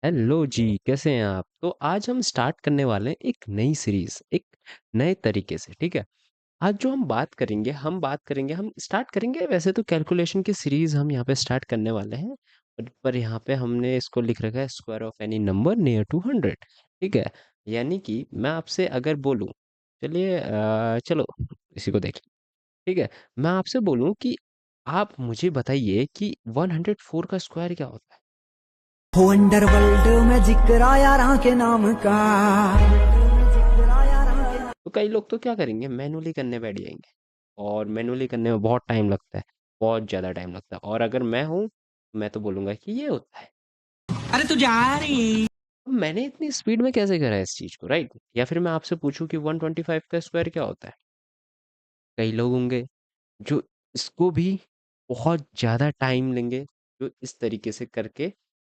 Hello जी, कैसे हैं आप? तो आज हम स्टार्ट करने वाले हैं एक नई सीरीज़, एक नए तरीके से, ठीक है? आज जो हम स्टार्ट करेंगे वैसे तो कैलकुलेशन की सीरीज़ हम यहाँ पे स्टार्ट करने वाले हैं, पर यहाँ पे हमने इसको लिख रखा है square of any number near to 100, ठीक है? यानी कि मैं आपसे अगर बोलूँ, चलिए चलो इसी को देख लें, ठीक है? मैं आपसे बोलूँ कि आप मुझे बताइए कि 104 का स्क्वायर क्या होता है? हो अंडरवर्ल्ड में जिक्र आया राह के नाम का। तो कई लोग तो क्या करेंगे मैनुअली करने बैठ जाएंगे और मैनुअली करने में बहुत टाइम लगता है, बहुत ज़्यादा टाइम लगता है। और अगर मैं हूँ मैं तो बोलूँगा कि ये होता है। अरे तू जा रही। अब मैंने इतनी स्पीड में कैसे करा इस चीज़ को, राइट? या फिर मैं आपसे पूछूं कि 125 का स्क्वायर क्या होता है? कई लोग होंगे जो इसको भी बहुत ज़्यादा टाइम लेंगे, जो इस तरीके से करके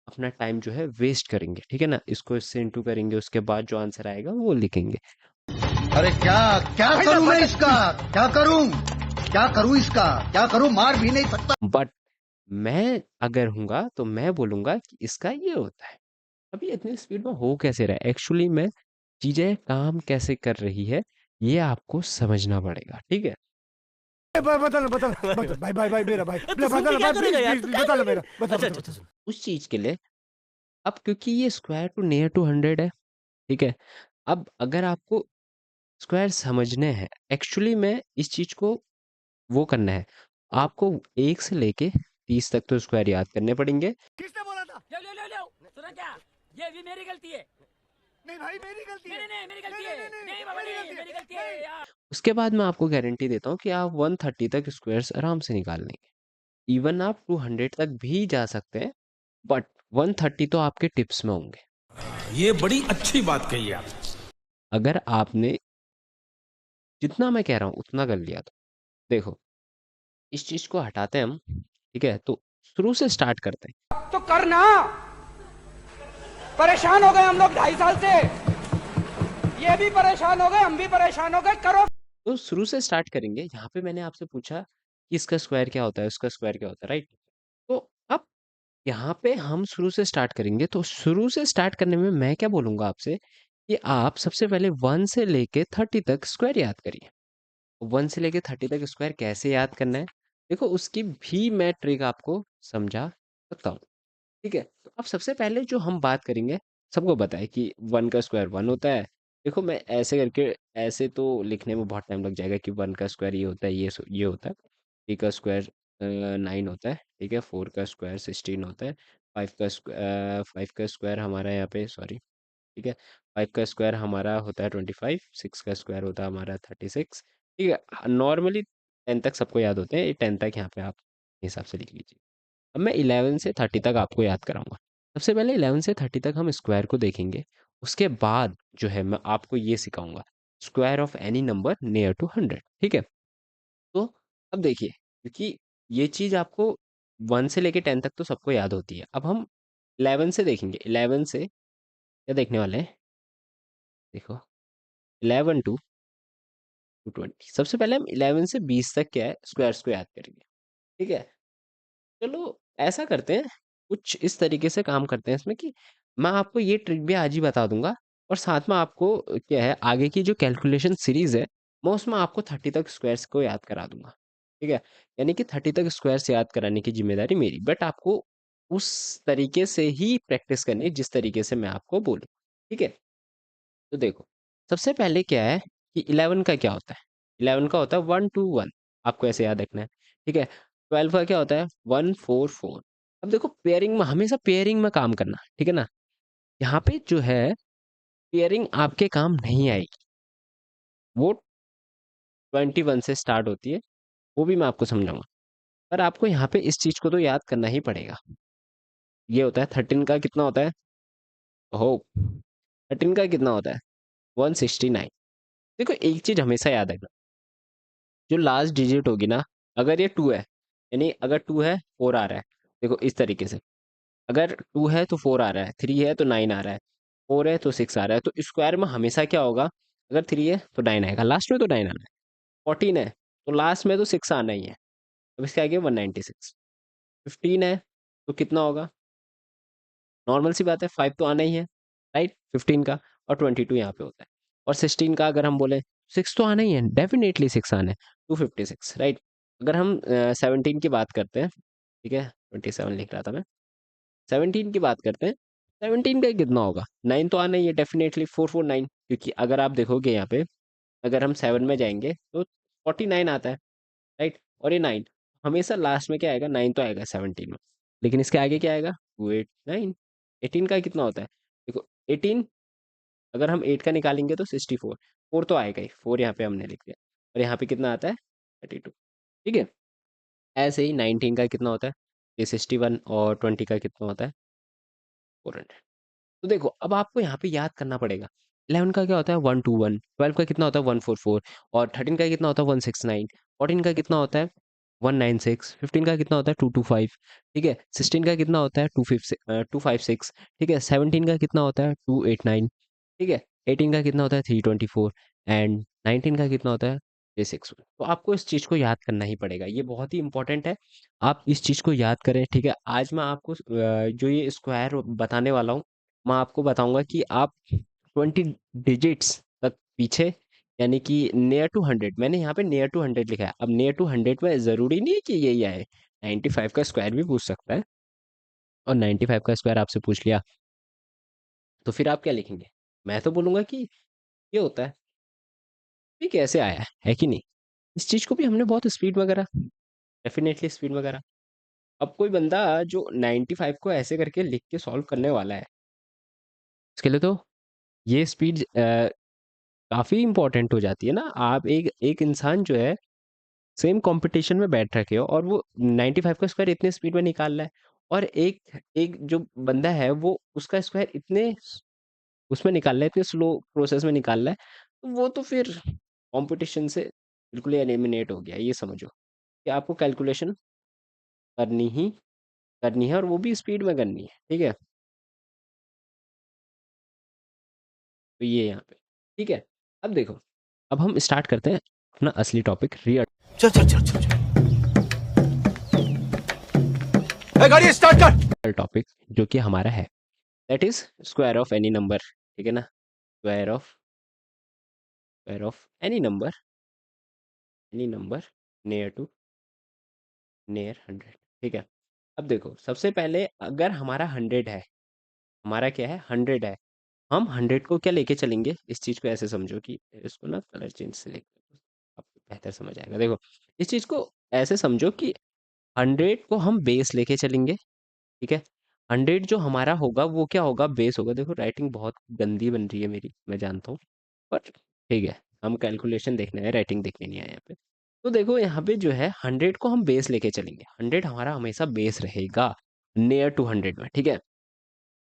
अपना टाइम जो है वेस्ट करेंगे, ठीक है ना? इसको इससे इंटू करेंगे, उसके बाद जो आंसर आएगा वो लिखेंगे। अरे क्या क्या करूं मैं इसका? क्या करूं? क्या करूं इसका? क्या करूं? मार भी नहीं सकता। बट मैं अगर हूँगा तो मैं बोलूँगा कि इसका ये होता है। अभी इतनी स्पीड में हो कैसे रहा है? एक्चुअली में चीज़ें काम कैसे कर रही है, ये आपको समझना पड़ेगा, ठीक है? बदल बदल बदल भाई भाई भाई मेरा भाई बदल भाई प्लीज प्लीज बदल मेरा बदल बदल बदल। उस चीज़ के लिए अब क्योंकि ये स्क्वायर टू नियर टू 100 है, ठीक है? अब अगर आपको स्क्वायर समझने हैं, एक्चुअली में इस चीज़ को वो करना है, आपको 1 से लेके 30 तक तो स्क्वायर याद करने पड़ेंगे। किसने बोला था? ले ले ले ले सुना क्या? ये भी मेरी गलती है। नहीं भाई मेरी गलती है। नहीं नहीं नहीं मेरी गलती नहीं है। नहीं नहीं नहीं बाबा मेरी नहीं गलती है। मेरी गलती है नहीं यार। उसके बाद मैं आपको गारंटी देता हूँ कि आप 130 तक स्क्वायर्स आराम से निकाल लेंगे। इवन आप 200 तक भी जा सकते हैं, बट 130 तो आपके टिप्स में होंगे। ये बड़ी अच्छी बात कही आप। अगर आपने जितना मैं कह रहा हूँ उतना कर लिया तो देखो, इस चीज को हटाते हैं हम, ठीक है? तो शुरू से स्टार्ट करते हैं। तो करना परेशान हो गए हम लोग 2.5 साल से। ये भी परेशान हो गए, हम भी परेशान हो गए। करो। तो शुरू से स्टार्ट करेंगे। यहाँ पे मैंने आपसे पूछा कि इसका स्क्वायर क्या होता है, उसका स्क्वायर क्या होता है, राइट? तो अब यहाँ पे हम शुरू से स्टार्ट करेंगे। तो शुरू से स्टार्ट करने में मैं क्या बोलूंगा आपसे कि आप सबसे पहले 1 से लेके 30 तक स्क्वायर याद करिए। 1 से लेके 30 तक स्क्वायर कैसे याद करना है, देखो उसकी भी मैं ट्रिक आपको समझा सकता हूँ, ठीक है? तो अब सबसे पहले जो हम बात करेंगे, सबको पता है कि 1 का स्क्वायर 1 होता है। देखो मैं ऐसे करके, ऐसे तो लिखने में बहुत टाइम लग जाएगा कि 1 का स्क्वायर ये होता है, ये होता है। 3 का स्क्वायर 9 होता है, ठीक है? 4 का स्क्वायर 16 होता है। 5 का स्क्वायर हमारा यहाँ पे सॉरी, ठीक है? 5 का स्क्वायर हमारा होता है 25, 6 का स्क्वायर होता है हमारा 36, ठीक है? नॉर्मली 10 तक सबको याद होते हैं, ये 10 तक यहाँ पे आप हिसाब से लिख लीजिए। अब मैं 11 से 30 तक आपको याद कराऊंगा। सबसे पहले 11 से 30 तक हम स्क्वायर को देखेंगे। उसके बाद जो है मैं आपको ये सिखाऊंगा, square of any number near to 100, ठीक है? तो अब देखिए, क्योंकि ये चीज आपको 1 से लेके 10 तक तो सबको याद होती है। अब हम 11 से देखेंगे। 11 से क्या देखने वाले हैं? देखो, 11 टू 20। सबसे पहले हम 11 से 20 तक क्या है स्क्वायर्स को याद करेंगे, ठीक है? चलो ऐसा करते हैं, कुछ इस तरीके से काम करते हैं इसमें कि मैं आपको ये ट्रिक भी आज ही बता दूंगा, और साथ में आपको क्या है आगे की जो कैलकुलेशन सीरीज है, मैं उसमें आपको 30 तक स्क्वायर्स को याद करा दूंगा, ठीक है? यानी कि 30 तक स्क्वायर्स याद कराने की जिम्मेदारी मेरी, बट आपको उस तरीके से ही प्रैक्टिस करनी है जिस तरीके से मैं आपको बोलूँ, ठीक है? तो देखो, सबसे पहले क्या है कि 11 का क्या होता है? 11 का होता है 1 टू 1, आपको ऐसे याद रखना है, ठीक है? 12 का क्या होता है? 1 4 4। अब देखो पेयरिंग में, हमेशा पेयरिंग में काम करना, ठीक है ना? यहाँ पे जो है पेयरिंग आपके काम नहीं आएगी, वो 21 से स्टार्ट होती है, वो भी मैं आपको समझाऊंगा। पर आपको यहाँ पे इस चीज को तो याद करना ही पड़ेगा। ये होता है 13 का कितना होता है? हो, 13 का कितना होता है? 169। देखो एक चीज हमेशा याद रखना, जो लास्ट डिजिट होगी ना, अगर ये 2 है, यानी अगर 2 है 4 आ रहा है, देखो इस तरीके से, अगर 2 है तो 4 आ रहा है, 3 है तो 9 आ रहा है, 4 है तो 6 आ रहा है, तो स्क्वायर में हमेशा क्या होगा? अगर 3 है तो 9 आएगा, लास्ट में तो 9 आना है। 14 है तो लास्ट में तो 6 आना ही है, अब इसके आगे 196। 15 है तो कितना होगा? नॉर्मल सी बात है, 5 तो आना ही है, राइट? 15 का, और 22 यहाँ पे होता है। और 16 का अगर हम बोले 6 तो आना ही है, डेफिनेटली 6 आना है, 256, राइट? अगर हम 17 की बात करते हैं, ठीक है, 27 लिख रहा था मैं, 17 की बात करते हैं, 17 का कितना होगा? 9 तो आना ही है, डेफिनेटली 449, क्योंकि अगर आप देखोगे यहाँ पे, अगर हम 7 में जाएंगे तो 49 आता है, राइट? और ये 9 हमेशा लास्ट में क्या आएगा? 9 तो आएगा 17 में, लेकिन इसके आगे क्या आएगा? 289। 18 का कितना होता है? देखो 18, अगर हम 8 का निकालेंगे तो 64, 4 तो आएगा ही, 4 यहाँ पे हमने लिख दिया, और यहाँ पे कितना आता है? 32, ठीक है। ऐसे ही 19 का कितना होता है? ये 61, और 20 का कितना होता है? 400। तो देखो अब आपको यहाँ पे याद करना पड़ेगा, 11 का क्या होता है? 121, 12 का कितना होता है? 144, और 13 का कितना होता है? 169, 14 का कितना होता है? 196, 15 का कितना होता है? 225, ठीक है। 16 का कितना होता है? 256, ठीक है। 17 का कितना होता है? 289, ठीक है। 18 का कितना होता है? 324, एंड 19 का कितना होता है? 361। तो आपको इस चीज़ को याद करना ही पड़ेगा, ये बहुत ही इंपॉर्टेंट है। आप इस चीज़ को याद करें, ठीक है। आज मैं आपको जो ये स्क्वायर बताने वाला हूँ, मैं आपको बताऊंगा कि आप 20 डिजिट्स तक पीछे, यानी कि नियर टू 100, मैंने यहाँ पे नियर टू 100 लिखा है। अब नियर टू 100 में ज़रूरी नहीं है कि यही आए, 95 का स्क्वायर भी पूछ सकता है, और 95 का स्क्वायर आपसे पूछ लिया तो फिर आप क्या लिखेंगे? मैं तो बोलूंगा कि ये होता है, ये कैसे आया है कि नहीं? इस चीज़ को भी हमने बहुत स्पीड में करा, डेफिनेटली स्पीड में करा। अब कोई बंदा जो 95 को ऐसे करके लिख के सॉल्व करने वाला है, उसके लिए तो ये स्पीड काफ़ी इंपॉर्टेंट हो जाती है ना। आप एक एक इंसान जो है, सेम कंपटीशन में बैठ रखे हो, और वो 95 का स्क्वायर इतने स्पीड में निकाल रहा है, और एक एक जो बंदा है वो उसका स्क्वायर इतने उसमें निकाल रहा है, इतने स्लो प्रोसेस में निकाल रहा है, तो वो तो फिर कंपटीशन से बिल्कुल ही एलिमिनेट हो गया। ये समझो कि आपको कैलकुलेशन करनी ही करनी है, और वो भी स्पीड में करनी है, ठीक है। तो ये यहाँ पे, ठीक है। अब देखो, अब हम स्टार्ट करते हैं अपना असली टॉपिक, रियल चल चल चल चल चल। ए, गाड़ी स्टार्ट कर। टॉपिक, जो कि हमारा है, that is square of any number, ठीक है ना। Square of any number near 100, ठीक है। अब देखो, सबसे पहले अगर हमारा 100 है, हमारा क्या है? 100 है, हम 100 को क्या लेके चलेंगे? इस चीज को ऐसे समझो कि इसको ना कलर चेंज से लेकर आपको बेहतर समझ आएगा। देखो, इस चीज को ऐसे समझो कि 100 को हम बेस लेके चलेंगे, ठीक है। 100 जो हमारा होगा वो क्या होगा? बेस होगा। देखो राइटिंग बहुत गंदी बन रही है मेरी, मैं जानता हूँ, पर ठीक है, हम कैलकुलेशन देखने आए, राइटिंग देखने नहीं आए यहाँ पे। तो देखो यहाँ पे जो है, 100 को हम बेस लेके चलेंगे, 100 हमारा हमेशा बेस रहेगा नियर टू 100 में, ठीक है।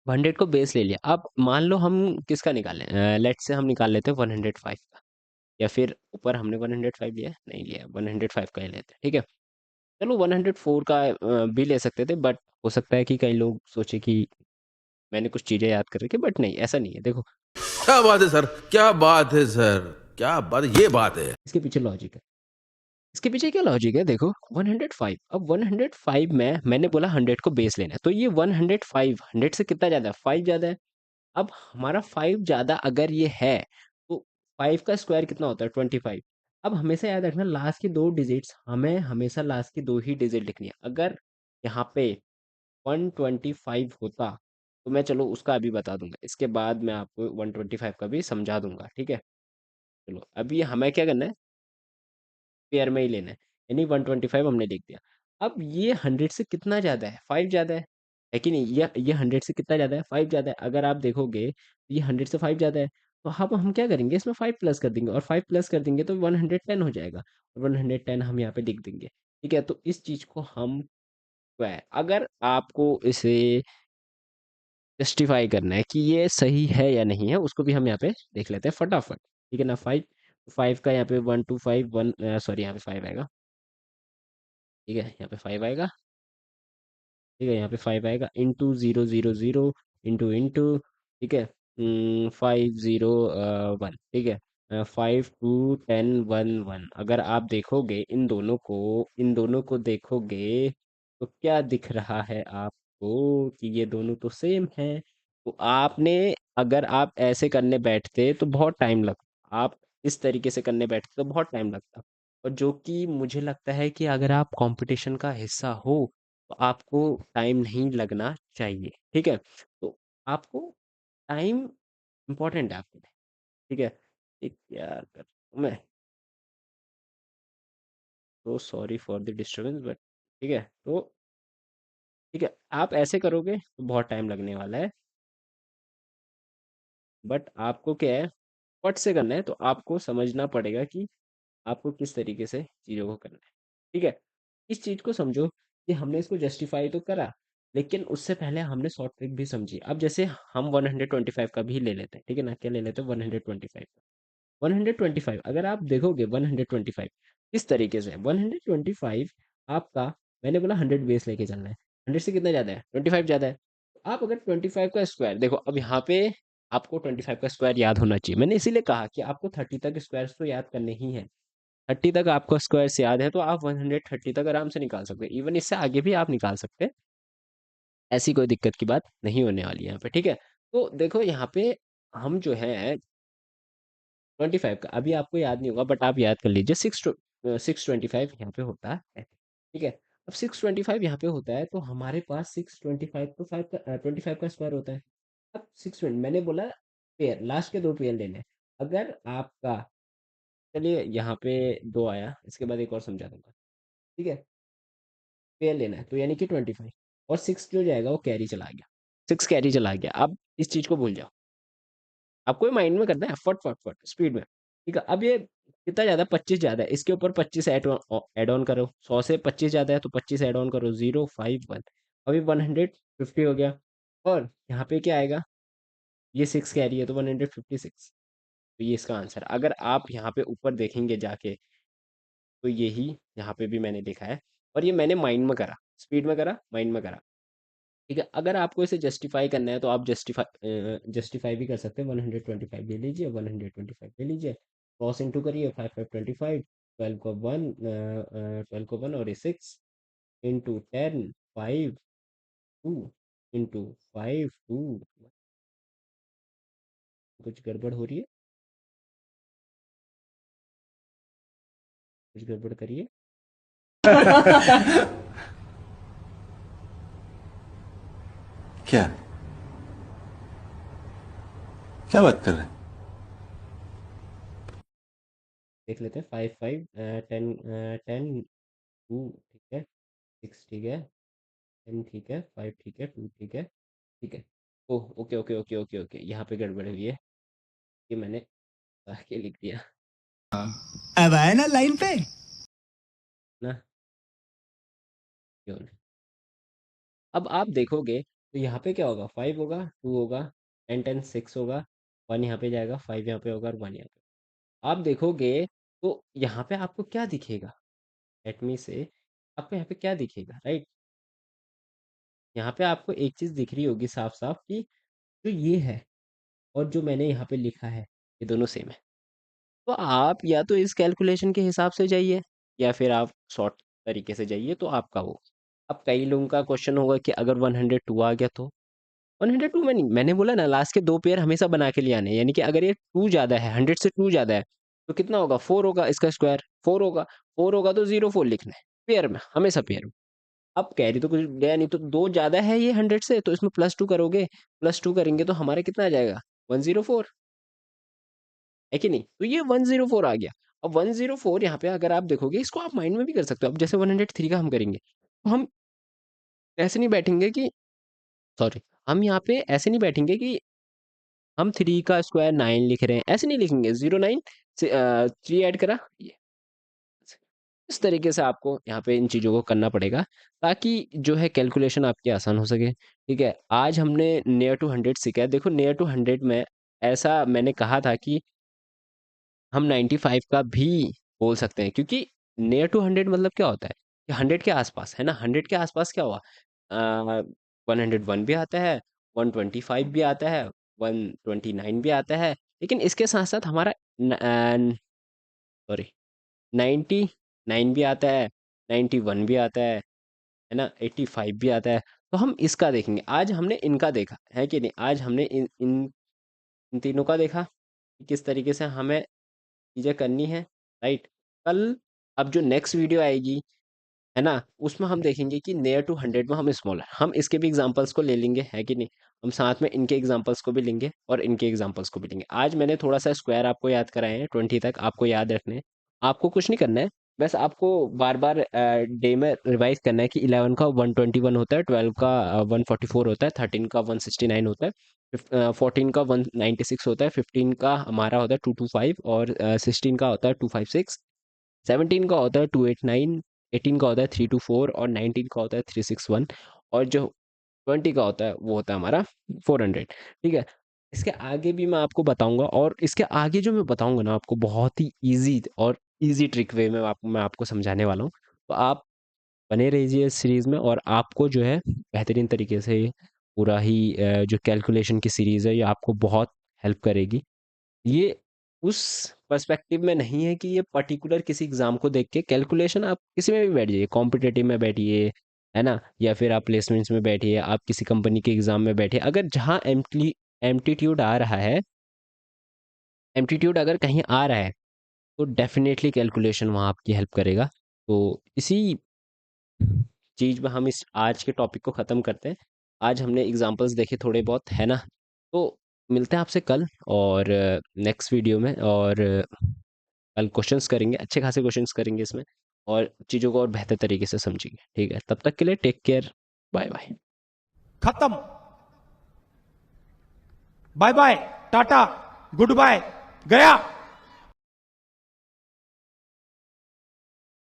100 को बेस ले लिया, अब मान लो हम किसका निकालें? लेट से हम निकाल लेते हैं 105 का, या फिर ऊपर हमने 105 लिया है? नहीं लिया, 105 का ही लेते हैं, ठीक है। चलो 104 का भी ले सकते थे, बट हो सकता है कि कई लोग सोचे कि मैंने कुछ चीजें याद कर रखी, बट नहीं, ऐसा नहीं है। देखो क्या बात है सर, क्या बात है सर, क्या बात, ये बात है। इसके पीछे लॉजिक है, इसके पीछे क्या लॉजिक है? देखो 105, अब 105 में मैंने बोला 100 को बेस लेना है, तो ये 105, 100 से कितना ज्यादा है? 5 ज्यादा है। अब हमारा 5 ज्यादा अगर ये है, तो 5 का स्क्वायर कितना होता है? 25। अब हमेशा याद रखना, लास्ट की दो डिजिट्स हमें हमेशा लास्ट की दो ही डिजिट लिखनी है। अगर यहाँ पे 125 होता, तो मैं चलो उसका अभी बता दूंगा, इसके बाद मैं आपको 125 का भी समझा दूंगा, ठीक है। चलो अभी हमें क्या करना है? पेयर में ही लेना है, यानी 125 हमने लिख दिया। अब ये 100 से कितना ज्यादा है? 5 ज्यादा है कि नहीं? ये 100 से कितना ज्यादा है? 5 ज्यादा है। अगर आप देखोगे ये 100 से 5 ज्यादा है, तो हम क्या करेंगे? इसमें 5 प्लस कर देंगे, और 5 प्लस कर देंगे तो 110 हो जाएगा, और 110 हम यहाँ पे लिख देंगे, ठीक है। तो इस चीज को हम स्क्वायर, अगर आपको इसे जस्टिफाई करना है कि ये सही है या नहीं है, उसको भी हम यहाँ पे देख लेते हैं फटाफट, ठीक है ना। 5 का यहाँ पे 125, सॉरी यहाँ पे 5 आएगा, ठीक है। यहाँ पे 5 आएगा, ठीक है। यहाँ पे 5 आएगा, इंटू 000, इंटू, ठीक है। 501, ठीक है। 5 2 10 1 1, अगर आप देखोगे इन दोनों को देखोगे, तो क्या दिख रहा है आपको? ओ कि ये दोनों तो सेम हैं, तो आपने, अगर आप ऐसे करने बैठते तो बहुत टाइम लगता, आप इस तरीके से करने बैठते तो बहुत टाइम लगता। और जो कि मुझे लगता है कि अगर आप कंपटीशन का हिस्सा हो तो आपको टाइम नहीं लगना चाहिए, ठीक है। तो आपको टाइम इम्पोर्टेंट है आपके लिए, ठीक है। एक यार कर मैं तो sorry for the disturbance, but ठीक है। तो ठीक है, आप ऐसे करोगे तो बहुत टाइम लगने वाला है, बट आपको क्या है, फट से करना है, तो आपको समझना पड़ेगा कि आपको किस तरीके से चीज़ों को करना है, ठीक है। इस चीज़ को समझो कि हमने इसको जस्टिफाई तो करा, लेकिन उससे पहले हमने शॉर्ट ट्रिक भी समझी। अब जैसे हम 125 का भी ले लेते हैं, ठीक है ना, क्या ले लेते हैं, 125 का। 125 अगर आप देखोगे, 125 इस तरीके से 125 आपका, मैंने बोला 100 बेस लेके चलना है। 100 से कितना ज़्यादा है, 25 ज़्यादा है। तो आप अगर 25 का स्क्वायर देखो, अब यहाँ पे आपको 25 का स्क्वायर याद होना चाहिए। मैंने इसीलिए कहा कि आपको 30 तक स्क्वायर तो याद करने ही है। 30 तक आपको स्क्वायर याद है तो आप 130 तक आराम से निकाल सकते हैं, इवन इससे आगे भी आप निकाल सकते हैं। ऐसी कोई दिक्कत की बात नहीं होने वाली है यहाँ पे, ठीक है। तो देखो यहाँ पे हम जो है 25 का, अभी आपको याद नहीं होगा बट आप याद कर लीजिए, 625 यहाँ पे होता है, ठीक है। अब 625 यहाँ पे होता है तो हमारे पास 625 तो 5 का 25 का स्क्वायर होता है। अब 620 मैंने बोला पेयर, लास्ट के दो पेयर लेने हैं। अगर आपका, चलिए यहाँ पे दो आया, इसके बाद एक और समझा दूंगा, ठीक है। पेयर लेना है तो यानी कि 25, और 6 जो जाएगा वो कैरी चला गया, 6 कैरी चला गया। अब इस चीज को भूल जाओ, आपको माइंड में करना है, फट फट फट स्पीड में, ठीक है। अब ये कितना ज्यादा, 25 ज्यादा है, इसके ऊपर 25 ऐड ऑन करो। 100 से 25 ज्यादा है तो 25 ऐड ऑन करो, 051, अभी 150 हो गया। और यहाँ पे क्या आएगा, ये 6 कैरी है तो 156, तो ये इसका आंसर। अगर आप यहाँ पे ऊपर देखेंगे जाके तो यही यहाँ पे भी मैंने लिखा है, और ये मैंने माइंड में करा, स्पीड में करा, माइंड में करा, ठीक है। अगर आपको इसे जस्टिफाई करना है तो आप जस्टिफाई भी कर सकते हैं। 125 ले लीजिए, 125 ले लीजिए, क्रॉस इंटू करिए, 5 5 25, 12 को 1, 12 को 1 और ये 6 इंटू 10, 5 2 इंटू 5 2। कुछ गड़बड़ हो रही है, कुछ गड़बड़ करिए। क्या क्या बात कर रहे हैं? देख लेते हैं, 5 5 10 10 2 ठीक है, 6 ठीक है, 10 ठीक है, 5 ठीक है, 2 ठीक है, ठीक है। Oh okay okay okay okay okay, यहाँ पे गड़बड़ हुई है, ये मैंने आके लिख दिया अब आए ना लाइन पे। ना, क्यों नहीं। अब आप देखोगे तो यहाँ पे क्या होगा, 5 होगा, 2 होगा, 10 10 6 होगा, 1 यहाँ पे जाएगा, 5 यहाँ पे होगा और 1 यहाँ पे। आप देखोगे तो यहाँ पे आपको क्या दिखेगा, लेट मी से, आपको यहाँ पे क्या दिखेगा, राइट। यहाँ पे आपको एक चीज दिख रही होगी साफ साफ कि जो ये है और जो मैंने यहाँ पे लिखा है ये दोनों सेम है। तो आप या तो इस कैलकुलेशन के हिसाब से जाइए या फिर आप शॉर्ट तरीके से जाइए, तो आपका वो। अब कई लोगों का क्वेश्चन होगा कि अगर 102 आ गया तो, 102 में नहीं, मैंने बोला ना लास्ट के दो पेयर हमेशा बना के ले आने हैं। यानी कि अगर ये 2 ज्यादा है, 100 से 2 ज्यादा है तो कितना होगा, 4 होगा, इसका स्क्वायर 4 होगा। 4 होगा तो 0 4 लिखना है, पेयर में, हमेशा पेयर में। अब कैरी तो कुछ गया नहीं, तो दो ज्यादा है ये 100 से, तो इसमें +2 करोगे, +2 करेंगे तो हमारे कितना आ जाएगा, 104, है कि नहीं। तो ये 104 आ गया। अब 104 यहाँ पे अगर आप देखोगे, इसको आप माइंड में भी कर सकते हो। अब जैसे 103 का हम करेंगे तो हम ऐसे नहीं बैठेंगे कि, सॉरी, हम यहाँ पे ऐसे नहीं बैठेंगे कि हम 3 का स्क्वायर 9 लिख रहे हैं, ऐसे नहीं लिखेंगे। 09 से 3 ऐड करा, ये इस तरीके से आपको यहाँ पे इन चीज़ों को करना पड़ेगा, ताकि जो है कैलकुलेशन आपकी आसान हो सके, ठीक है। आज हमने नियर टू 100 सीखा है। देखो नियर टू 100 में ऐसा मैंने कहा था कि हम 95 का भी बोल सकते हैं, क्योंकि नियर टू 100 मतलब क्या होता है कि 100 के आसपास है ना। 100 के आसपास क्या हुआ, 101 भी आता है, 125 भी आता है, 129 भी आता है, लेकिन इसके साथ साथ हमारा सॉरी 99 भी आता है, 91 भी आता है ना, 85 भी आता है। तो हम इसका देखेंगे। आज हमने इनका देखा है कि नहीं, आज हमने इन तीनों का देखा कि किस तरीके से हमें चीज़ें करनी है, राइट। कल अब जो नेक्स्ट वीडियो आएगी, है ना, उसमें हम देखेंगे कि नियर टू 100 में हम स्मॉलर, हम इसके भी एग्जांपल्स को ले लेंगे, है कि नहीं। हम साथ में इनके एग्जांपल्स को भी लेंगे और इनके एग्जांपल्स को भी लेंगे। आज मैंने थोड़ा सा स्क्वायर आपको याद कराए हैं, 20 तक आपको याद रखने हैं। आपको कुछ नहीं करना है, बस आपको बार बार डे में रिवाइज करना है कि 11 का 121 होता है, 12 का 144 होता है, 13 का 169 होता है, 14 का 196 होता है, 15 का हमारा होता है 225 और 16 का होता है 256, 17 का होता है 289, 18 का होता है 324 और 19 का होता है 361 और जो 20 का होता है वो होता है हमारा 400। ठीक है, इसके आगे भी मैं आपको बताऊंगा, और इसके आगे जो मैं बताऊंगा ना आपको, बहुत ही इजी और इजी ट्रिक वे में मैं आपको समझाने वाला हूँ। तो आप बने रहिए इस सीरीज में, और आपको जो है बेहतरीन तरीके से पूरा ही जो कैलकुलेशन की सीरीज है ये आपको बहुत हेल्प करेगी। ये उस पर्सपेक्टिव में नहीं है कि ये पर्टिकुलर किसी एग्जाम को देख के कैलकुलेशन, आप किसी में भी बैठ जाइए, कॉम्पिटेटिव में बैठिए, है ना, या फिर आप प्लेसमेंट्स में बैठिए, आप किसी कंपनी के एग्जाम में बैठिए, अगर जहाँ एम्पटीट्यूड आ रहा है, एम्पटीट्यूड अगर कहीं आ रहा है, तो डेफिनेटली कैलकुलेशन वहाँ आपकी हेल्प करेगा। तो इसी चीज़ में हम इस आज के टॉपिक को ख़त्म करते हैं। आज हमने एग्जांपल्स देखे थोड़े बहुत, है ना। तो मिलते हैं आपसे कल और नेक्स्ट वीडियो में, और कल क्वेश्चंस करेंगे, अच्छे खासे क्वेश्चंस करेंगे इसमें, और चीज़ों को और बेहतर तरीके से समझेंगे। ठीक है, तब तक के लिए टेक केयर, बाय बाय। खत्म। बाय बाय, टाटा, गुड बाय, गया।